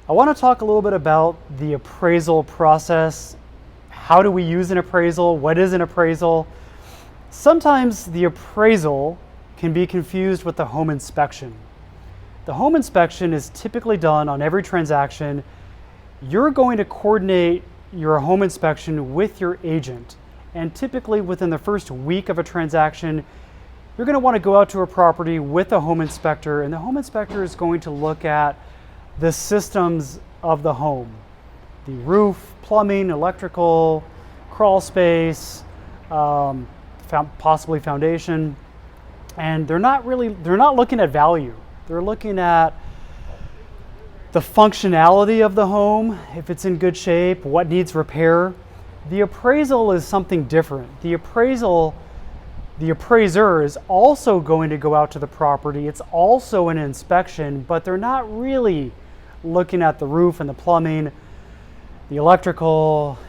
I want to talk a little bit about the appraisal process. How do we use an appraisal? What is an appraisal? Sometimes the appraisal can be confused with the home inspection. The home inspection is typically done on every transaction. You're going to coordinate your home inspection with your agent. And typically within the first week of a transaction, you're going to want to go out to a property with a home inspector, and the home inspector is going to look at the systems of the home. The roof, plumbing, electrical, crawl space, possibly foundation. And they're not looking at value. They're looking at the functionality of the home, if it's in good shape, what needs repair. The appraisal is something different. The appraisal, the appraiser is also going to go out to the property. It's also an inspection, but they're not really looking at the roof and the plumbing, the electrical,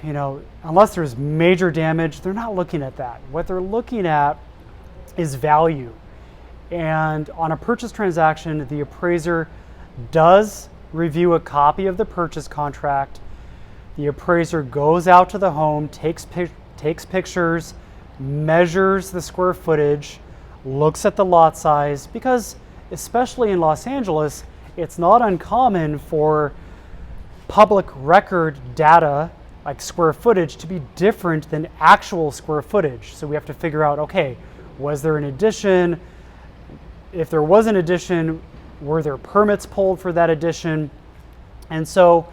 unless there's major damage, they're not looking at that. What they're looking at is value. And on a purchase transaction, the appraiser does review a copy of the purchase contract. The appraiser goes out to the home, takes pictures, measures the square footage, looks at the lot size, because especially in Los Angeles, it's not uncommon for public record data like square footage to be different than actual square footage. So we have to figure out, okay, was there an addition? If there was an addition, were there permits pulled for that addition? And so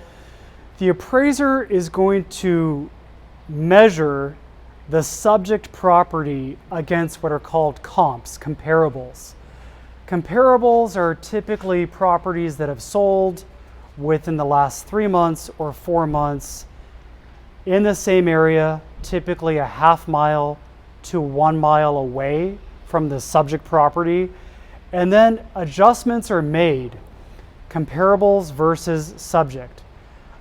the appraiser is going to measure the subject property against what are called comps, comparables. Comparables are typically properties that have sold within the last 3 months or 4 months in the same area, typically a half mile to 1 mile away from the subject property. And then adjustments are made, comparables versus subject.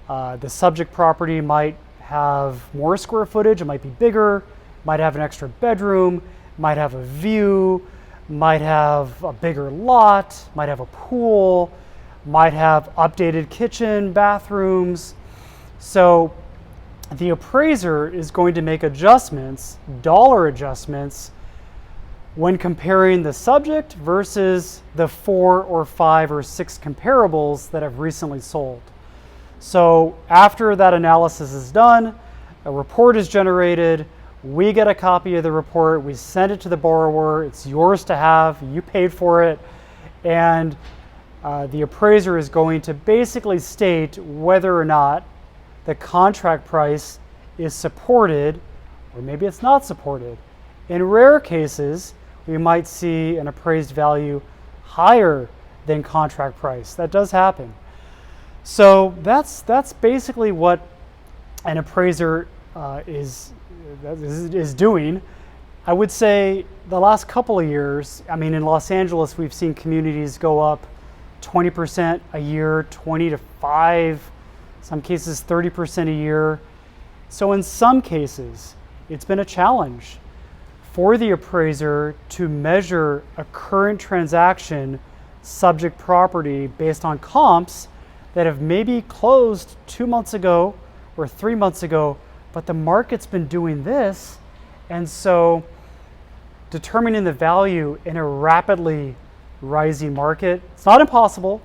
The subject property might have more square footage, it might be bigger, might have an extra bedroom, might have a view, might have a bigger lot, might have a pool, might have updated kitchen, bathrooms. So the appraiser is going to make adjustments, dollar adjustments, when comparing the subject versus the 4 or 5 or 6 comparables that have recently sold. So after that analysis is done, a report is generated, we get a copy of the report, we send it to the borrower, it's yours to have, you paid for it, and the appraiser is going to basically state whether or not the contract price is supported, or maybe it's not supported. In rare cases, we might see an appraised value higher than contract price. That does happen. So that's basically what an appraiser is doing. I would say the last couple of years, in Los Angeles, we've seen communities go up 20% a year, 20 to 5, some cases 30% a year. So in some cases, it's been a challenge for the appraiser to measure a current transaction subject property based on comps that have maybe closed 2 months ago or 3 months ago, but the market's been doing this. And so determining the value in a rapidly rising market, it's not impossible,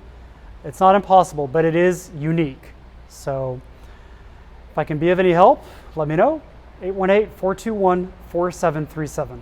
but it is unique. So if I can be of any help, let me know. 818-421-4737.